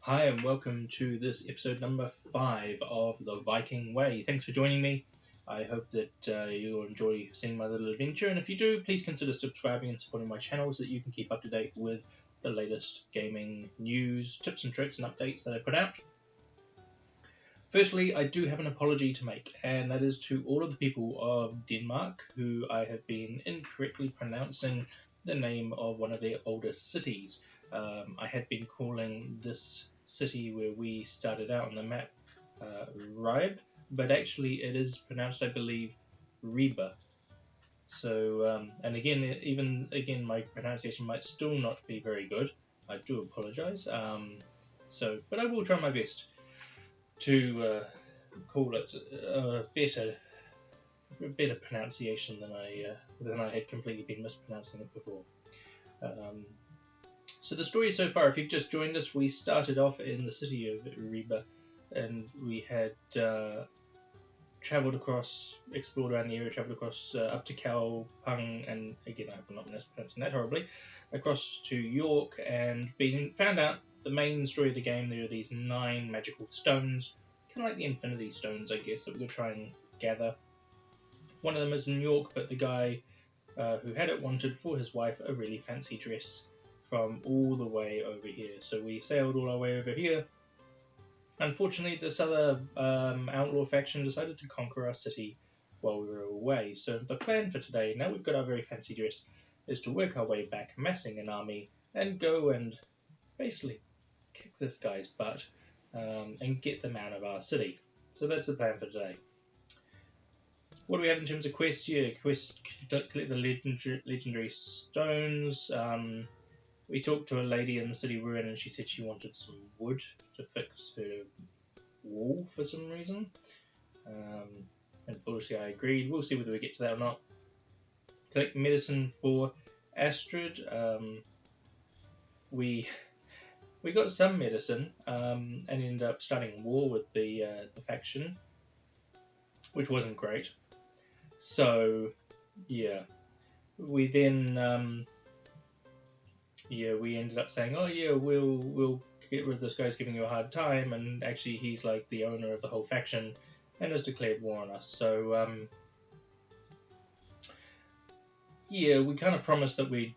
Hi, and welcome to this episode number 5 of the Viking Way. Thanks for joining me. I hope that you'll enjoy seeing my little adventure, and if you do, please consider subscribing and supporting my channel so that you can keep up to date with the latest gaming news, tips and tricks, and updates that I put out. Firstly, I do have an apology to make, and that is to all of the people of Denmark who I have been incorrectly pronouncing the name of one of their oldest cities. I had been calling this city where we started out on the map Ribe, but actually it is pronounced, I believe, Ribe. So, and again, my pronunciation might still not be very good. I do apologize. But I will try my best to call it a better pronunciation than I had completely been mispronouncing it before. So the story so far, if you've just joined us, we started off in the city of Ribe, and we had explored around the area, travelled across up to Kalpung, and again, I hope I'm not mispronouncing that horribly, across to York, and found out the main story of the game. There are these 9 magical stones, kind of like the Infinity Stones, I guess, that we're going to try and gather. One of them is in York, but the guy who had it wanted for his wife a really fancy dress from all the way over here. So we sailed all our way over here. Unfortunately, this other outlaw faction decided to conquer our city while we were away. So the plan for today, now we've got our very fancy dress, is to work our way back, amassing an army, and go and basically kick this guy's butt and get them out of our city. So that's the plan for today. What do we have in terms of quests? Yeah, quest collect the legendary stones. We talked to a lady in the city we're in, and she said she wanted some wood to fix her wall for some reason. And bullshit, I agreed. We'll see whether we get to that or not. Collect medicine for Astrid. We got some medicine and ended up starting war with the faction, which wasn't great. So yeah, we then we ended up saying, oh yeah, we'll get rid of this guy's giving you a hard time, and actually he's like the owner of the whole faction and has declared war on us. So we kind of promised that we'd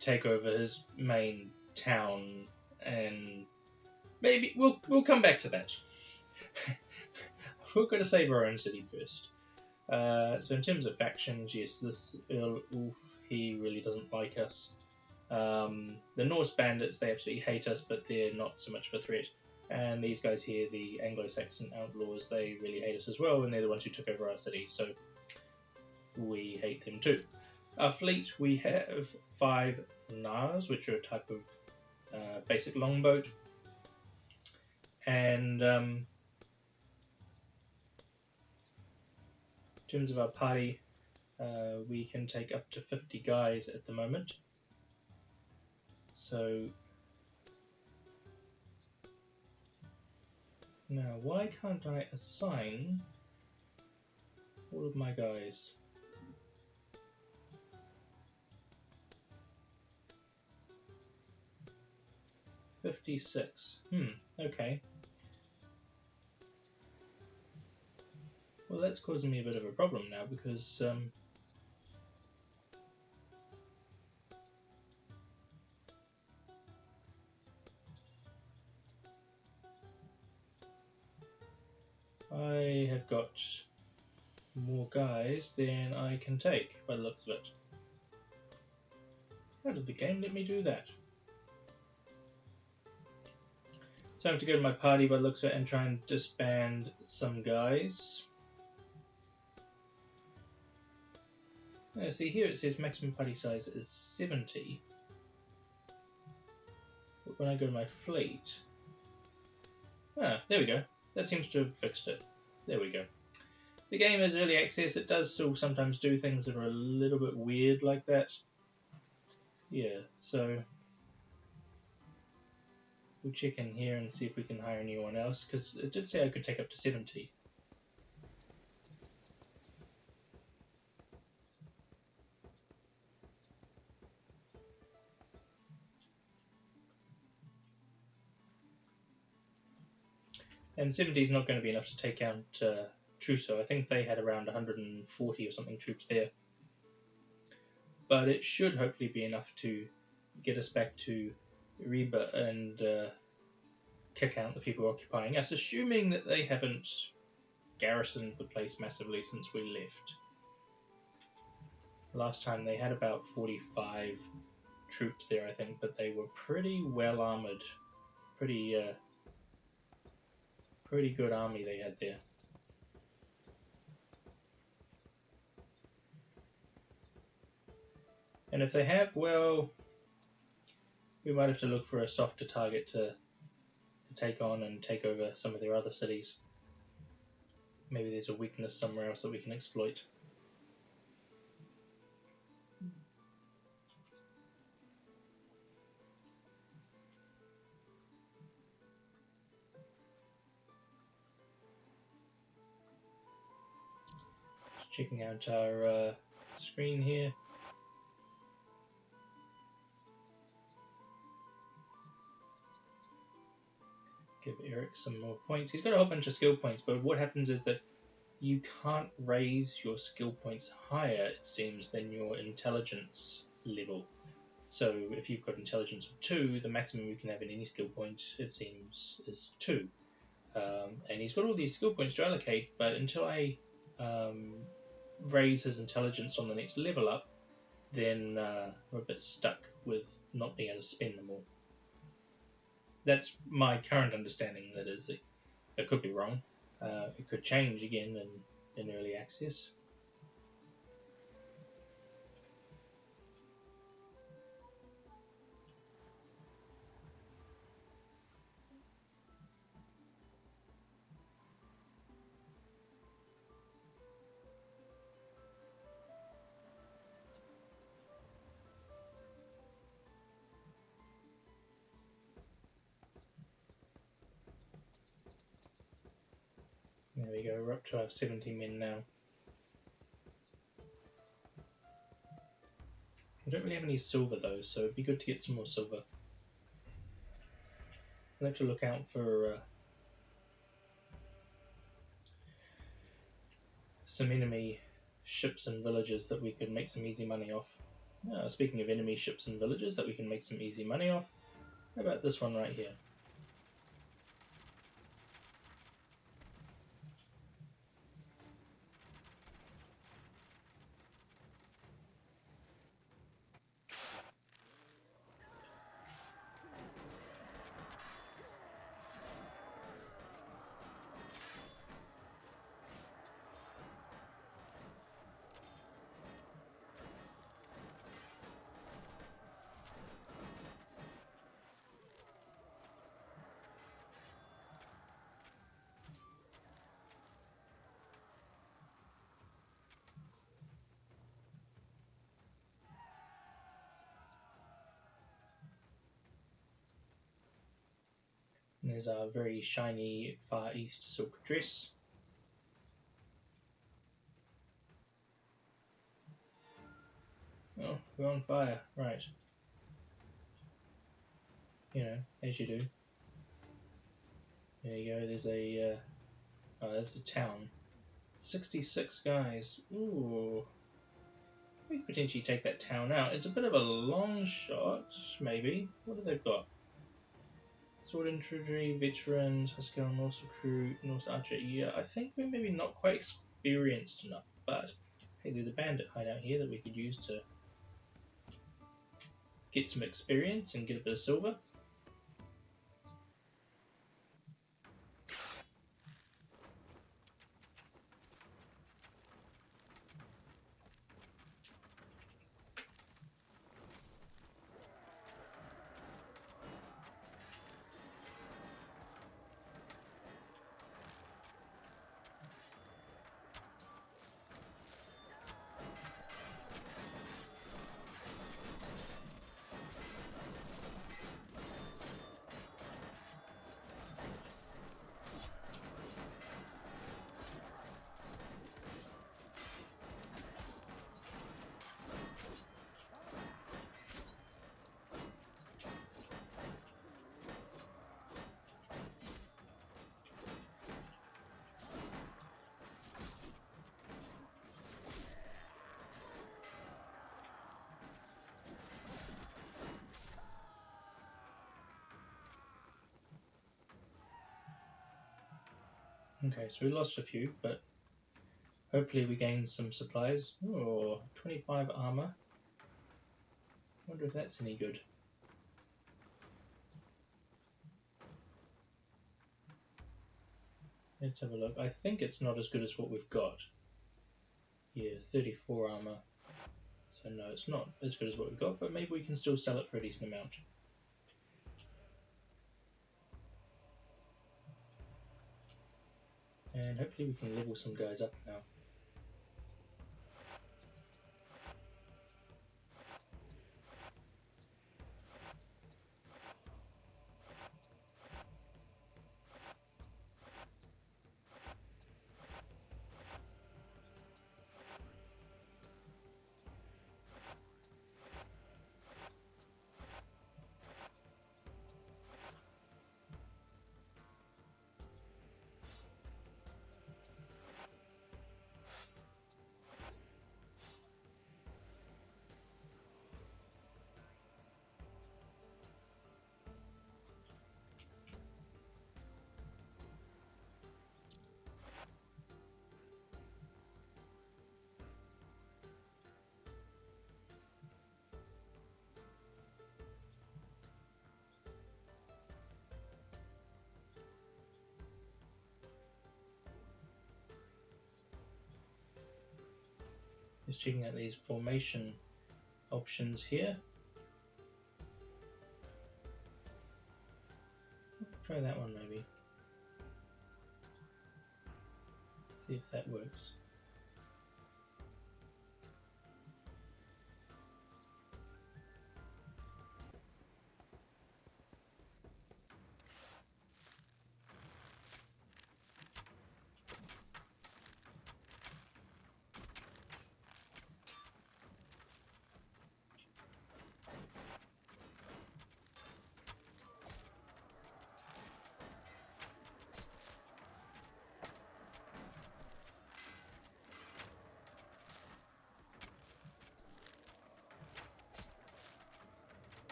take over his main town, and maybe we'll come back to that. We're going to save our own city first. So in terms of factions, yes, this Earl Ulf, he really doesn't like us. The Norse bandits, they absolutely hate us, but they're not so much of a threat. And these guys here, the Anglo-Saxon outlaws, they really hate us as well, and they're the ones who took over our city, so we hate them too. Our fleet, we have 5 Nars, which are a type of basic longboat. And in terms of our party, we can take up to 50 guys at the moment. So now, why can't I assign all of my guys? $56. Okay. Well, that's causing me a bit of a problem now because I have got more guys than I can take by the looks of it. How did the game let me do that? So I have to go to my party by the looks of it and try and disband some guys. Now, see here it says maximum party size is 70. But when I go to my fleet... there we go. That seems to have fixed it. There we go. The game is early access. It does still sometimes do things that are a little bit weird like that. Yeah, so we'll check in here and see if we can hire anyone else, because it did say I could take up to 70. And 70 is not going to be enough to take out Truso. I think they had around 140 or something troops there. But it should hopefully be enough to get us back to Ribe and kick out the people occupying us, assuming that they haven't garrisoned the place massively since we left. Last time they had about 45 troops there, I think, but they were pretty well armored. Pretty good army they had there. And if they have, well, we might have to look for a softer target to take on and take over some of their other cities. Maybe there's a weakness somewhere else that we can exploit. Checking out our screen here. Give Eric some more points. He's got a whole bunch of skill points, but what happens is that you can't raise your skill points higher, it seems, than your intelligence level. So if you've got intelligence of 2, the maximum you can have in any skill point, it seems, is 2. And he's got all these skill points to allocate, but until I raise his intelligence on the next level up, then we're a bit stuck with not being able to spend them all. That's my current understanding. That is, it could be wrong. It could change again in early access. There we go, we're up to our 70 men now. I don't really have any silver though, so it'd be good to get some more silver. I'll have to look out for some enemy ships and villages that we could make some easy money off. Speaking of enemy ships and villages that we can make some easy money off, how about this one right here? And there's our very shiny Far East silk dress. Oh, we're on fire, right. You know, as you do. There you go, there's a... oh, there's the town. 66 guys. Ooh. We could potentially take that town out. It's a bit of a long shot, maybe. What have they got? Sword infantry, veterans, Huskarl, Norse recruit, Norse archer. Yeah, I think we're maybe not quite experienced enough, but hey, there's a bandit hideout here that we could use to get some experience and get a bit of silver. Okay, so we lost a few, but hopefully we gained some supplies. Oh, 25 armor. Wonder if that's any good. Let's have a look. I think it's not as good as what we've got. Yeah, 34 armor. So no, it's not as good as what we've got, but maybe we can still sell it for a decent amount. And hopefully we can level some guys up now. Just checking out these formation options here. Try that one maybe. See if that works.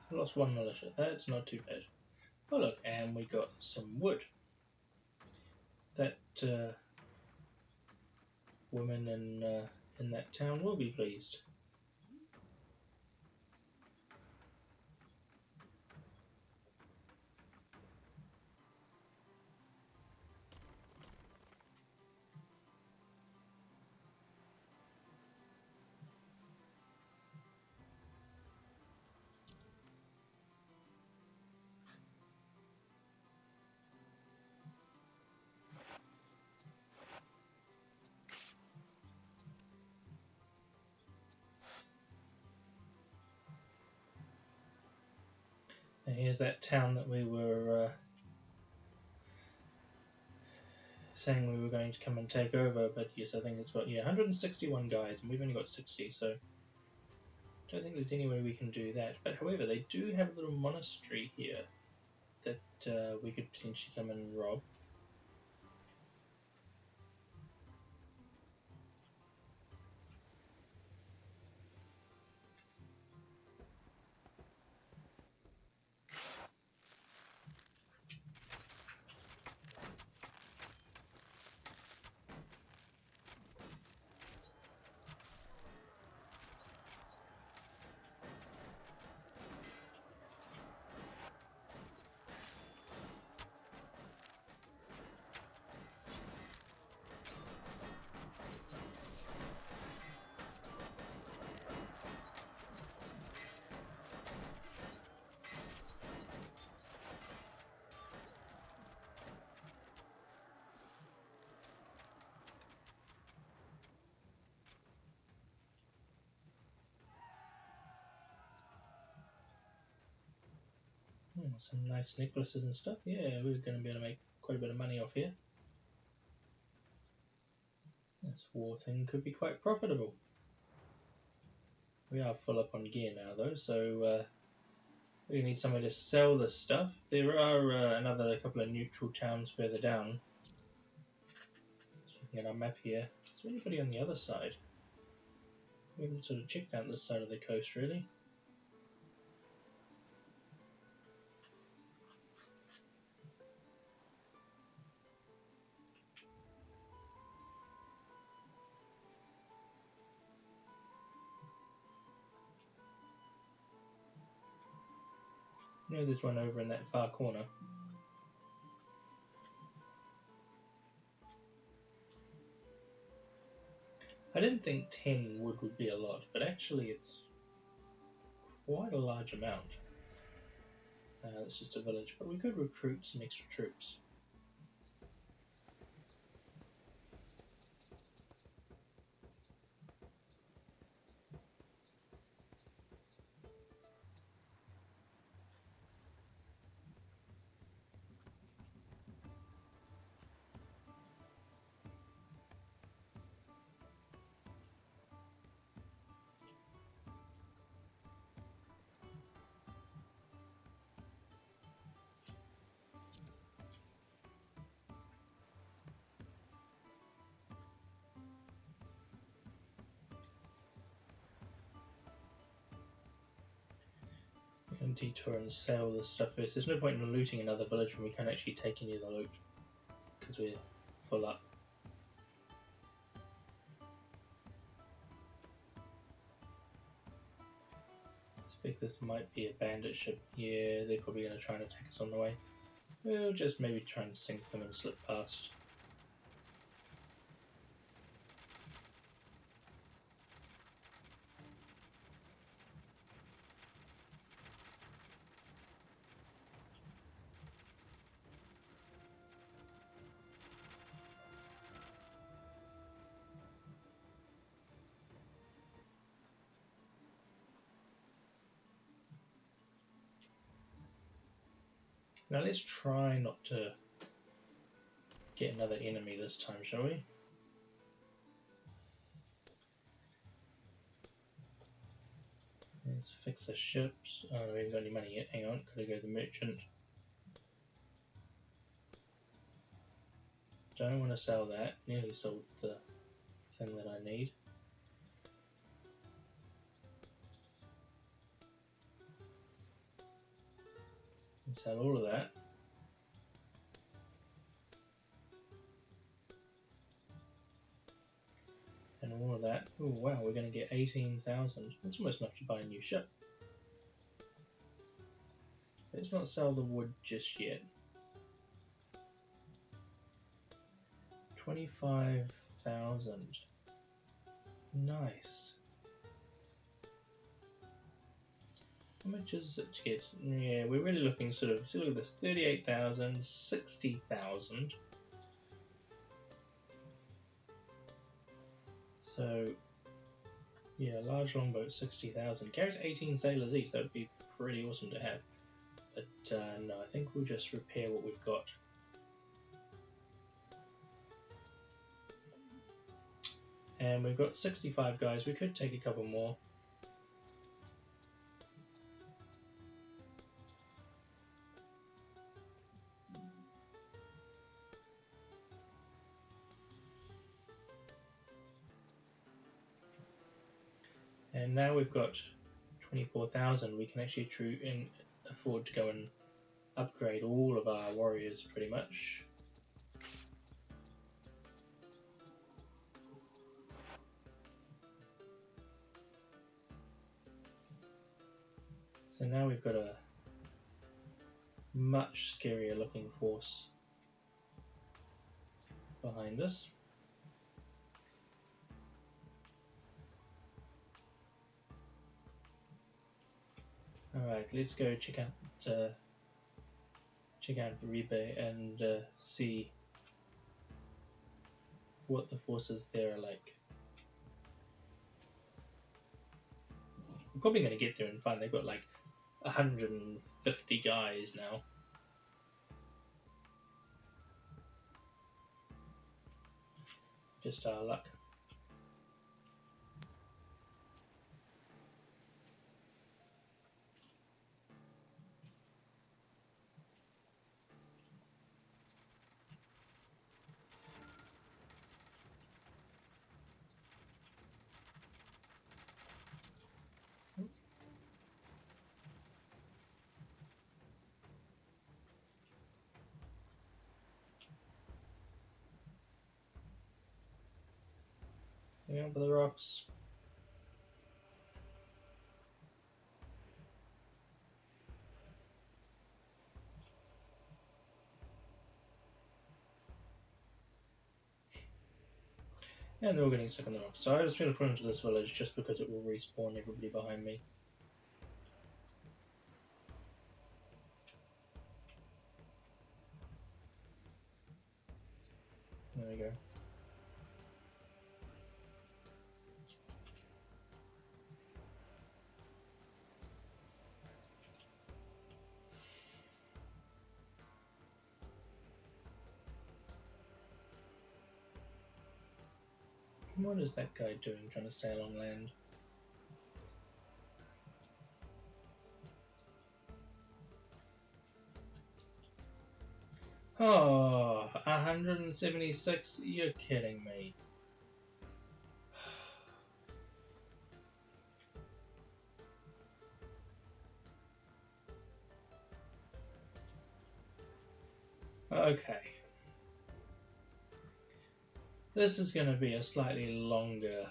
I lost one militia. That's not too bad. Oh look, and we got some wood. That women in that town will be pleased. And here's that town that we were saying we were going to come and take over, but yes, I think it's got 161 guys, and we've only got 60, so I don't think there's any way we can do that. But however, they do have a little monastery here that we could potentially come and rob. Some nice necklaces and stuff. Yeah, we're going to be able to make quite a bit of money off here. This war thing could be quite profitable. We are full up on gear now though, so we need somewhere to sell this stuff. There are another couple of neutral towns further down. Looking at our map here, is there anybody on the other side? We haven't sort of checked out this side of the coast really. No, there's one over in that far corner. I didn't think 10 would be a lot, but actually it's quite a large amount. It's just a village, but we could recruit some extra troops. And detour and sell this stuff first. There's no point in looting another village when we can't actually take any of the loot because we're full up. I suspect this might be a bandit ship. Yeah, they're probably going to try and attack us on the way. We'll just maybe try and sink them and slip past. Now let's try not to get another enemy this time, shall we? Let's fix the ships. Oh, we haven't got any money yet. Hang on, gotta go to the merchant. Don't want to sell that. Nearly sold the thing that I need. Sell all of that. And all of that. Oh wow, we're going to get 18,000. That's almost enough to buy a new ship. Let's not sell the wood just yet. 25,000. Nice. How much is it to get? Yeah, we're really looking sort of, so look at this, 38,000, 60,000. So, yeah, large longboat, 60,000. Carries 18 sailors each, that would be pretty awesome to have. But no, I think we'll just repair what we've got. And we've got 65 guys, we could take a couple more. And now we've got 24,000, we can actually afford to go and upgrade all of our warriors pretty much. So now we've got a much scarier looking force behind us. Alright, let's go check out Ribe and see what the forces there are like. We're probably going to get there and find they've got like 150 guys now. Just our luck. Yeah, over the rocks. And they're all getting stuck in the rocks. So I just going to put into this village just because it will respawn everybody behind me. There we go. What is that guy doing trying to sail on land? Oh, 176? You're kidding me. Okay. This is going to be a slightly longer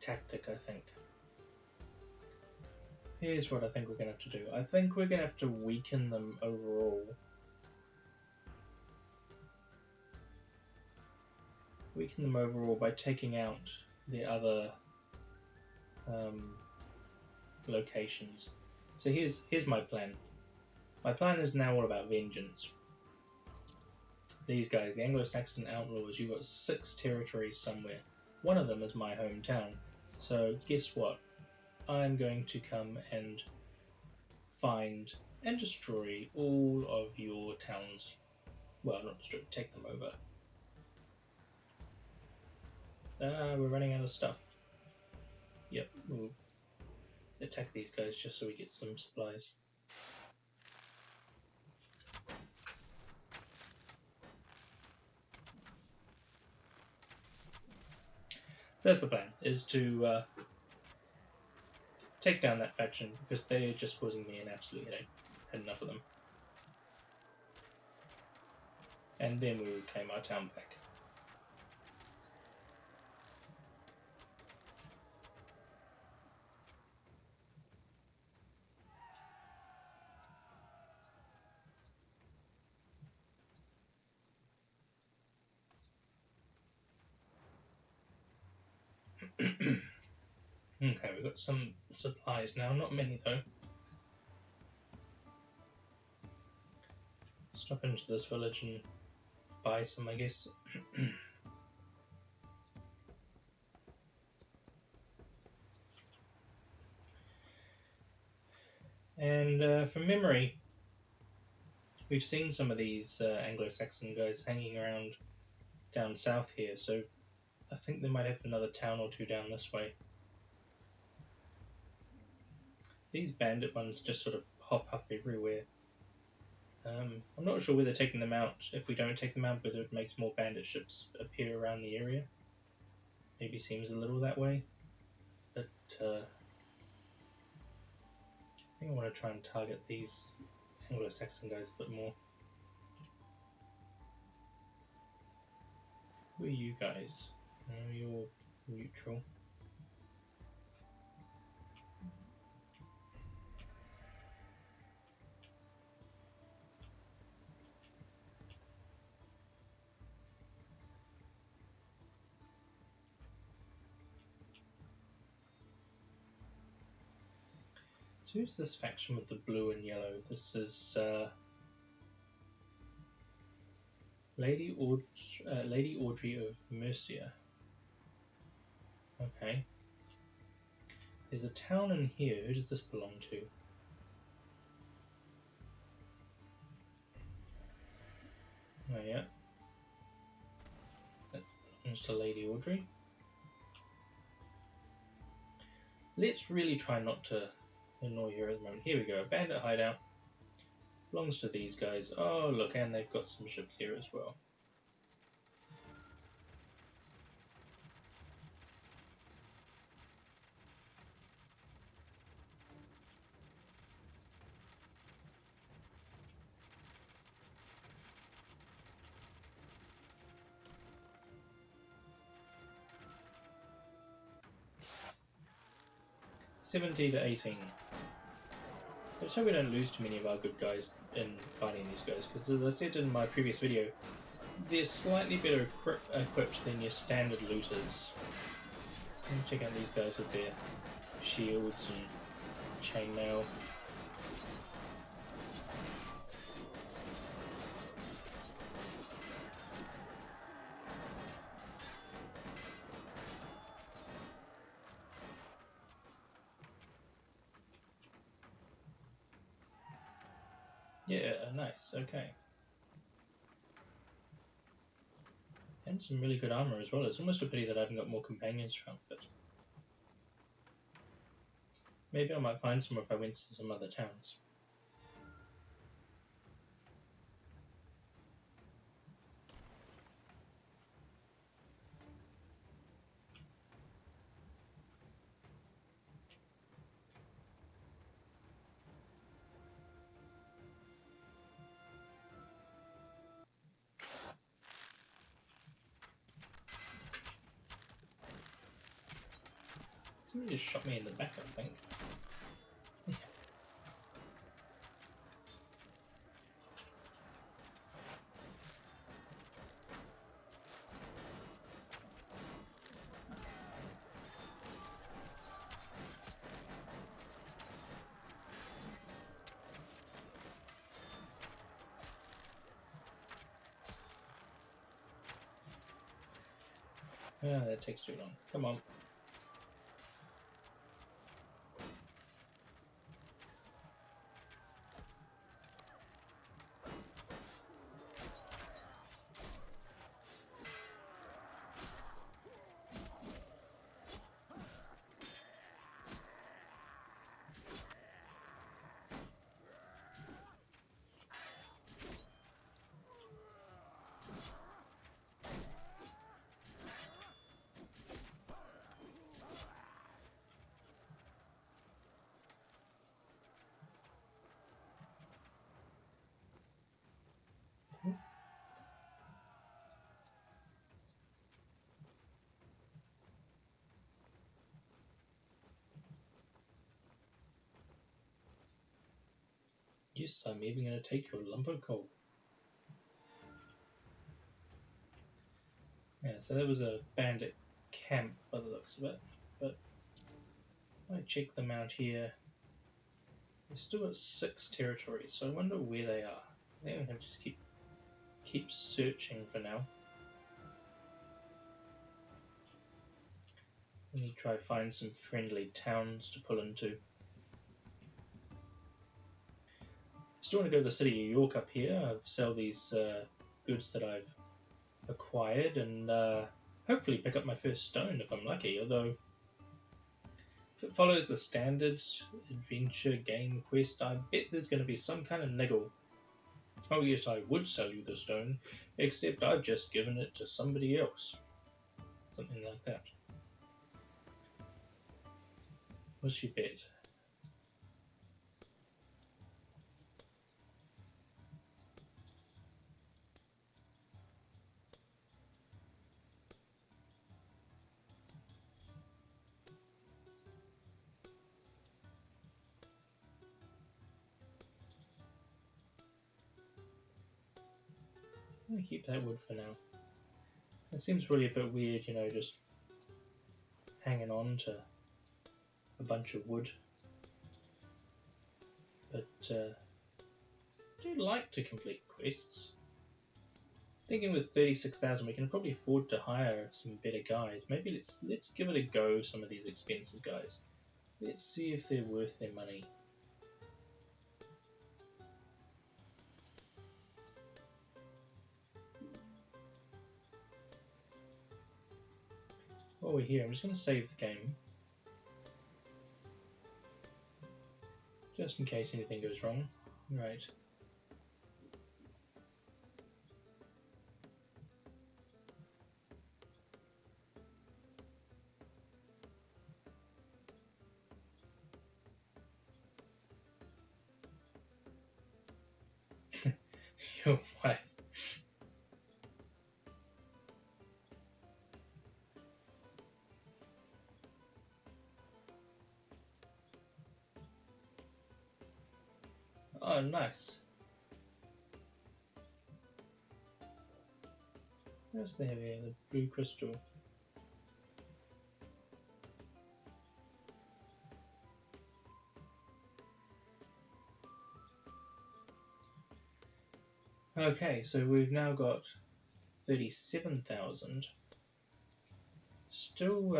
tactic, I think. Here's what I think we're going to have to do. I think we're going to have to weaken them overall. Weaken them overall by taking out the other locations. So here's my plan. My plan is now all about vengeance. These guys, the Anglo-Saxon outlaws, you've got 6 territories somewhere. One of them is my hometown. So guess what? I'm going to come and find and destroy all of your towns. Well, not destroy, take them over. We're running out of stuff. Yep, we'll attack these guys just so we get some supplies. So that's the plan, is to take down that faction because they're just causing me an absolute headache. Had enough of them. And then we will claim our town back. Okay, we've got some supplies now, not many though. Stop into this village and buy some, I guess. And from memory, we've seen some of these Anglo-Saxon guys hanging around down south here, so I think they might have another town or two down this way. These bandit ones just sort of pop up everywhere. I'm not sure whether taking them out, if we don't take them out, whether it makes more bandit ships appear around the area. Maybe seems a little that way, but I think I want to try and target these Anglo-Saxon guys a bit more. Who are you guys? You're neutral. So who's this faction with the blue and yellow? This is Lady Audrey of Mercia. Okay. There's a town in here. Who does this belong to? Oh yeah. That belongs to Lady Audrey. Let's really try not to annoy her at the moment. Here we go. Bandit Hideout. Belongs to these guys. Oh look, and they've got some ships here as well. $70 to 18. Let's hope we don't lose too many of our good guys in fighting these guys, because as I said in my previous video, they're slightly better equipped than your standard looters. Check out these guys with their shields and chainmail. Yeah, nice, okay. And some really good armor as well. It's almost a pity that I haven't got more companions around, but maybe I might find some if I went to some other towns. Somebody just shot me in the back, I think. Yeah, that takes too long. Come on. Yes, I'm even going to take your lump of coal. Yeah, so that was a bandit camp by the looks of it, but I check them out here. They've still got 6 territories, so I wonder where they are. I think we have to just keep searching for now. We need to try find some friendly towns to pull into. Still want to go to the city of York up here, sell these goods that I've acquired, and hopefully pick up my first stone if I'm lucky, although if it follows the standard adventure game quest, I bet there's going to be some kind of niggle. Oh yes, I would sell you the stone, except I've just given it to somebody else. Something like that. What's your bet? I'm going to keep that wood for now. It seems really a bit weird, you know, just hanging on to a bunch of wood. But I do like to complete quests. Thinking with 36,000 we can probably afford to hire some better guys. Maybe let's give it a go, some of these expensive guys. Let's see if they're worth their money. While we're here, I'm just going to save the game. Just in case anything goes wrong. Right. Your wife. Oh, nice. What else do they have here? The blue crystal. Okay, so we've now got 37,000. Still,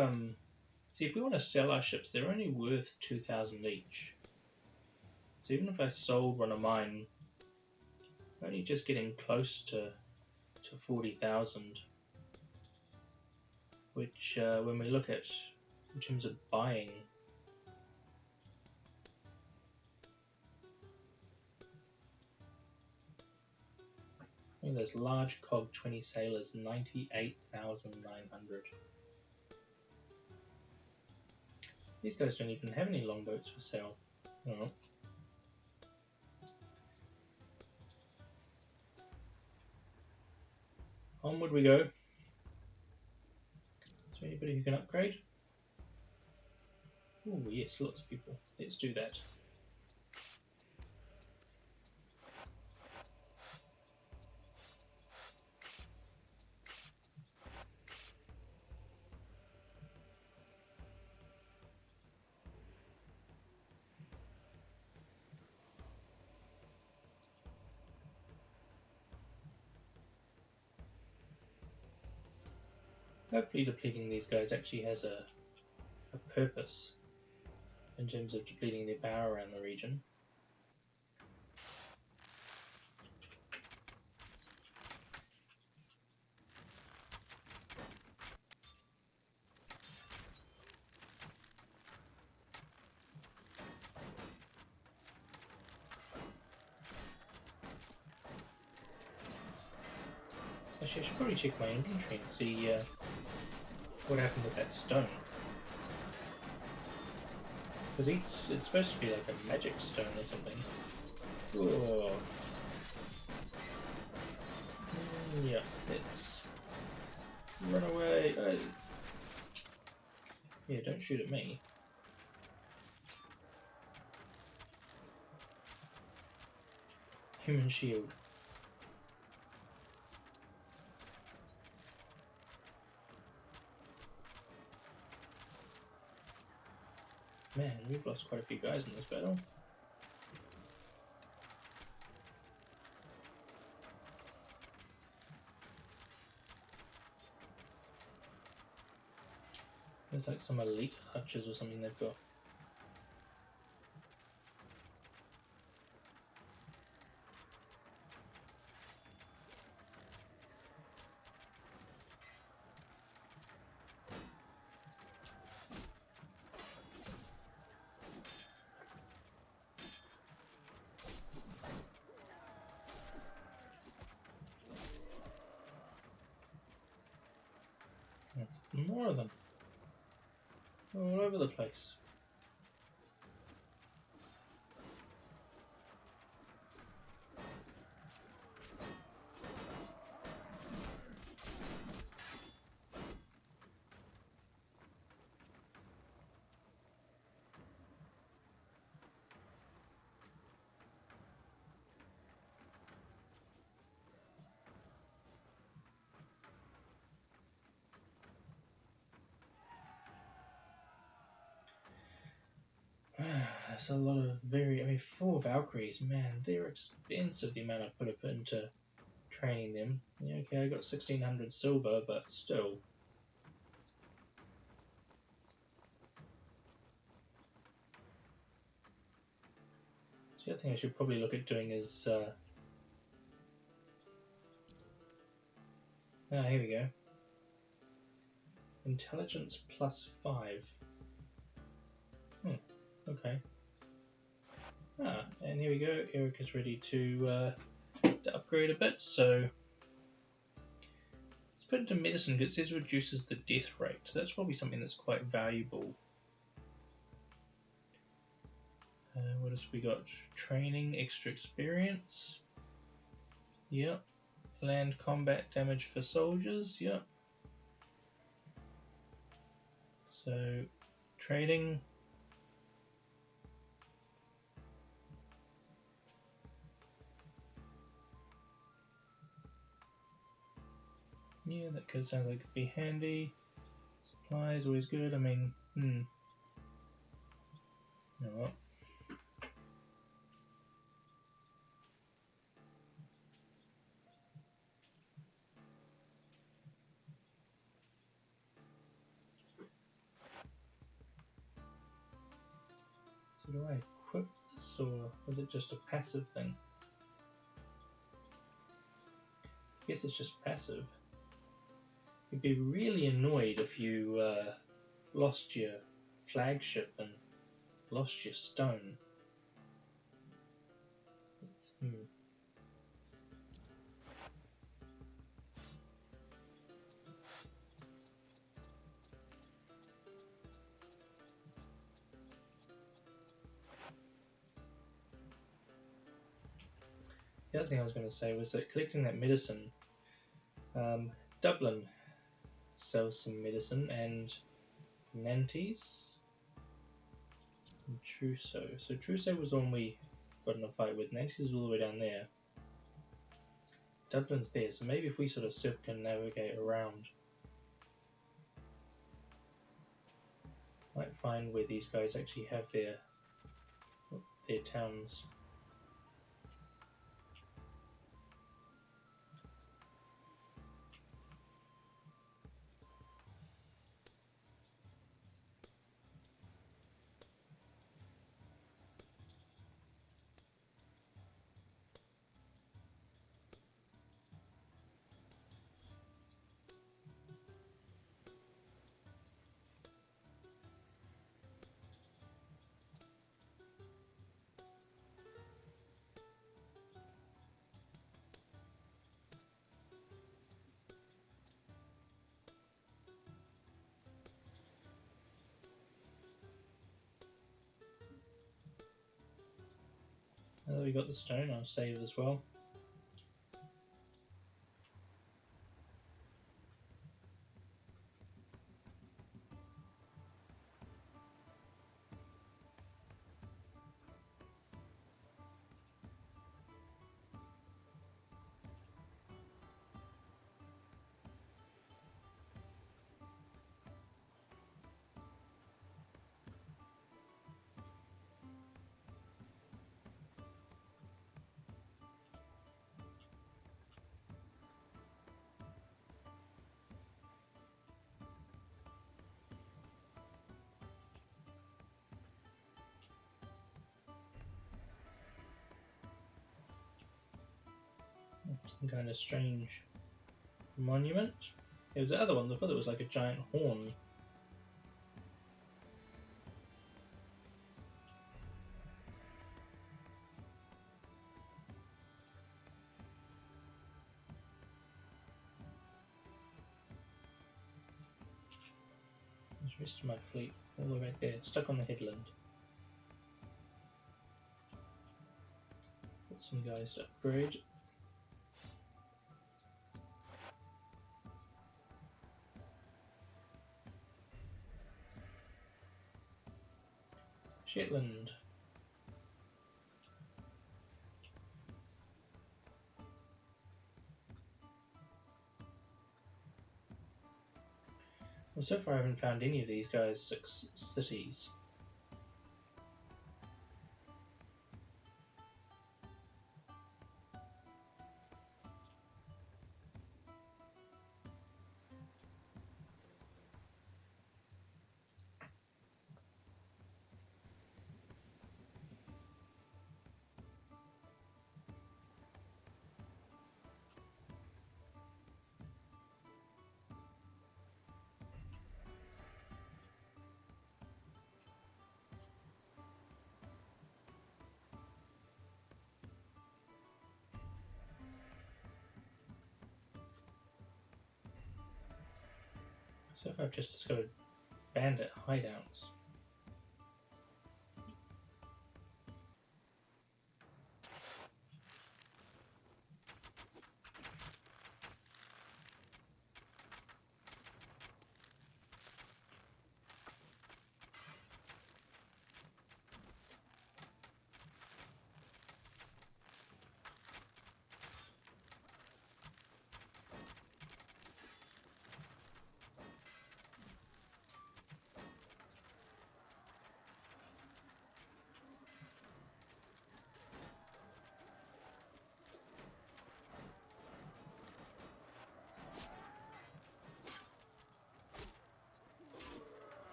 see, if we want to sell our ships, they're only worth 2,000 each. So even if I sold one of mine, I'm only just getting close to 40,000. Which, when we look at in terms of buying, there's large cog 20 sailors, 98,900. These guys don't even have any longboats for sale. Oh. Onward we go. Is there anybody who can upgrade? Oh yes, lots of people. Let's do that. Hopefully depleting these guys actually has a purpose in terms of depleting their power around the region. Actually, I should probably check my inventory and see what happened with that stone. Because it's supposed to be like a magic stone or something. Oh. Yeah, let's run away. Yeah, don't shoot at me. Human shield. Man, we've lost quite a few guys in this battle. There's like some elite archers or something they've got. More of them. All over the place. That's a lot of I mean, 4 Valkyries, man, they're expensive, the amount I put up into training them. Yeah, okay, I got 1,600 silver, but still. The other thing I should probably look at doing is... here we go. Intelligence +5. Okay. And here we go. Eric is ready to upgrade a bit, so let's put it into medicine because it says reduces the death rate. So that's probably something that's quite valuable. What else we got? Training, extra experience. Yep. Land combat damage for soldiers. Yep. So, trading. Yeah, that could sound like it'd be handy. Supplies always good. I mean, You know what? So do I equip this, or is it just a passive thing? I guess it's just passive. You'd be really annoyed if you lost your flagship and lost your stone. The other thing I was going to say was that collecting that medicine, Dublin sells some medicine, and Nantes and Trousseau. So Trousseau was the one we got in a fight with. Nantes is all the way down there. Dublin's there, so maybe if we sort of circumnavigate around, might find where these guys actually have their towns. Now that we got the stone, I'll save as well. Some kind of strange monument. It was the other one. I thought it was like a giant horn. There's the rest of my fleet all the way right there, stuck on the headland. Got some guys to upgrade. Shetland. Well, so far I haven't found any of these guys' 6 cities. So I've just discovered Bandit Hideouts.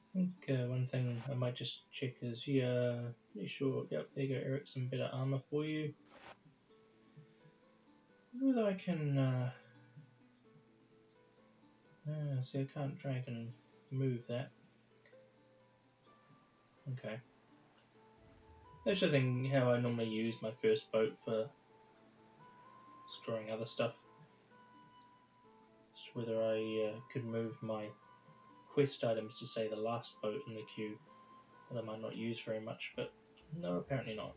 I think one thing I might just check is, yeah, pretty sure, yep, there you go, Eric, some better armor for you. Whether I can, see, I can't drag and move that. Okay. That's the thing, how I normally use my first boat for destroying other stuff. Just whether I could move my quest items to, say, the last boat in the queue that I might not use very much, but no, apparently not.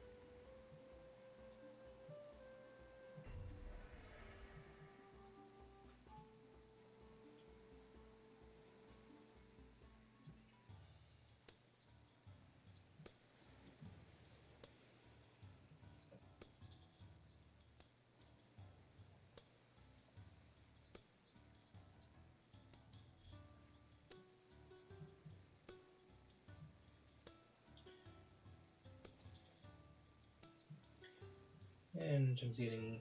And I'm getting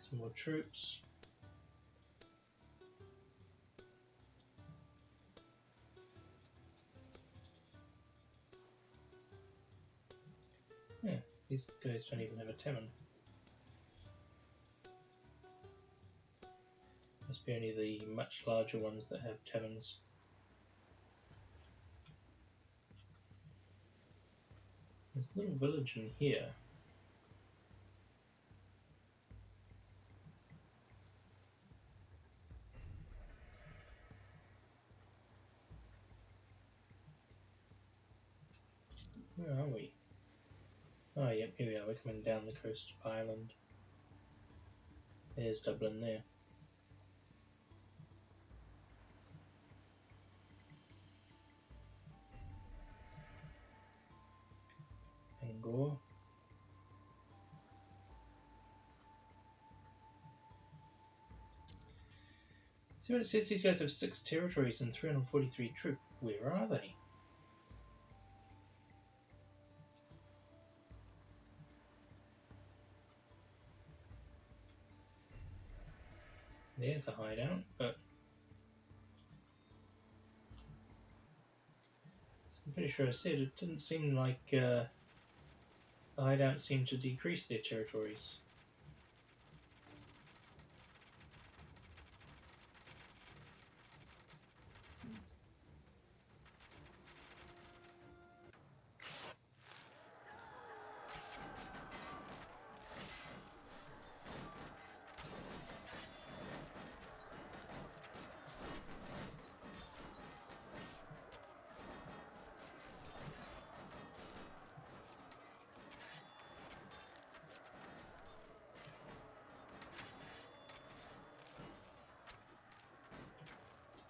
some more troops. Yeah, these guys don't even have a tavern. Must be only the much larger ones that have taverns. There's a little village in here. Where are we? Oh, yep, here we are. We're coming down the coast of Ireland. There's Dublin there. Bangor. See what it says? These guys have 6 territories and 343 troops. Where are they? There's a hideout, but I'm pretty sure I said it didn't seem like the hideout seemed to decrease their territories.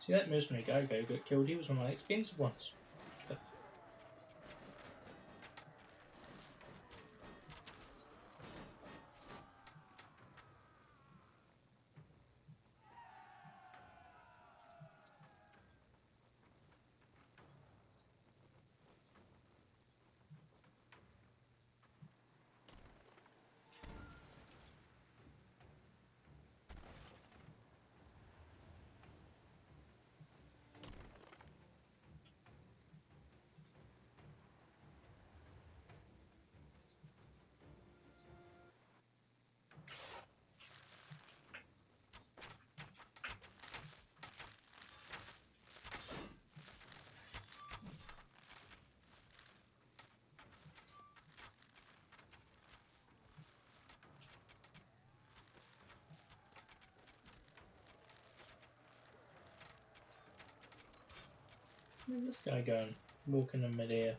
See, that mercenary guy who got killed, he was one of the expensive ones. Where's this guy going? Walking in midair.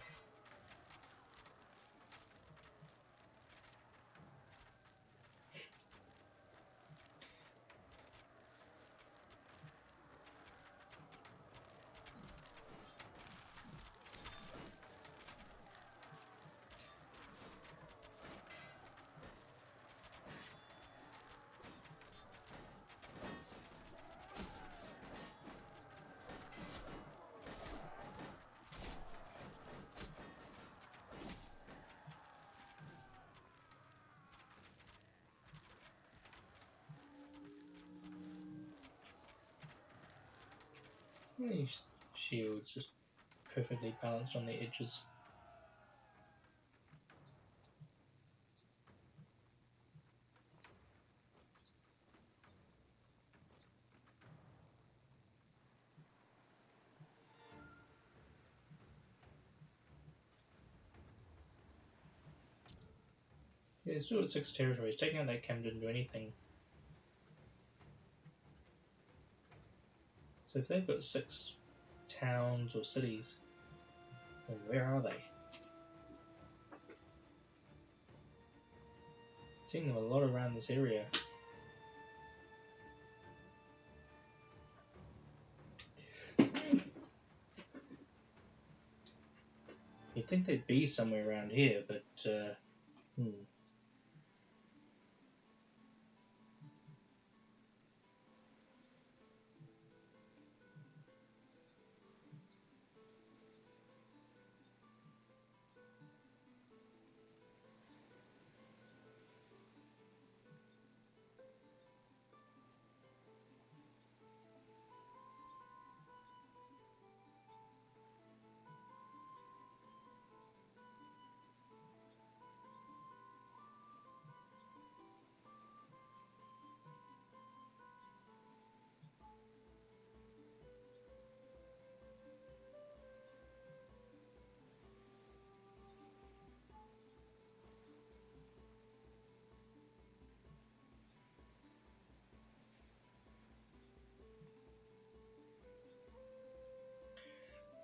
These shields just perfectly balanced on the edges. Yeah, still at 6 territories. Taking out that camp didn't do anything. So if they've got 6 towns or cities, then where are they? Seeing them a lot around this area. You'd think they'd be somewhere around here, but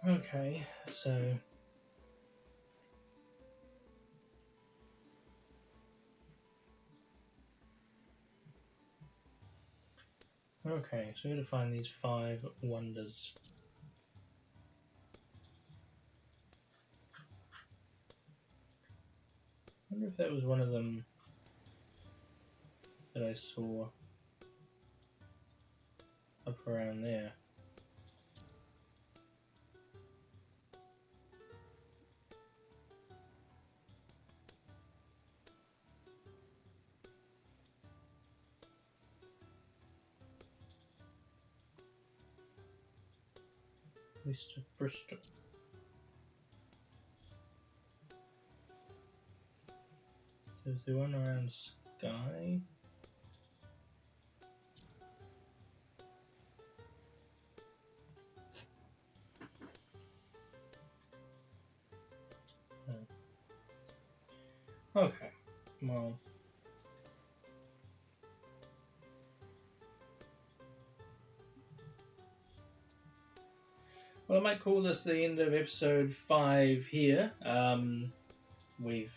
okay, so okay, so we're gonna find these 5 wonders. I wonder if that was one of them that I saw up around there. Mr. Bristol. So is there one around Sky? Okay, well. Well, I might call this the end of episode 5 here. We've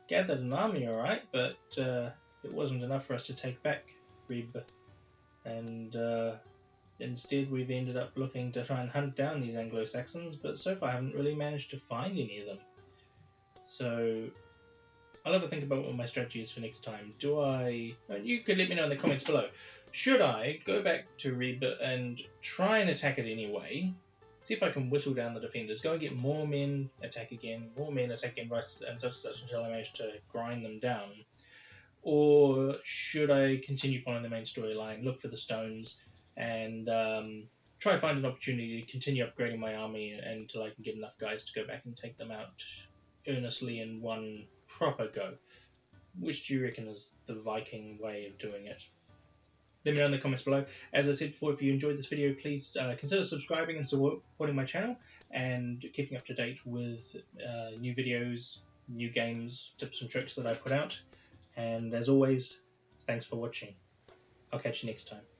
gathered an army, alright, but it wasn't enough for us to take back Ribe. And instead, we've ended up looking to try and hunt down these Anglo-Saxons, but so far I haven't really managed to find any of them. So I'll have a think about what my strategy is for next time. You could let me know in the comments below. Should I go back to Ribe and try and attack it anyway? See if I can whittle down the defenders. Go and get more men, attack again, more men, attack again, and such until I manage to grind them down. Or should I continue following the main storyline, look for the stones, and try and find an opportunity to continue upgrading my army until I can get enough guys to go back and take them out earnestly in one proper go? Which do you reckon is the Viking way of doing it? Let me know in the comments below. As I said before, if you enjoyed this video, please consider subscribing and supporting my channel and keeping up to date with new videos, new games, tips and tricks that I put out. And as always, thanks for watching. I'll catch you next time.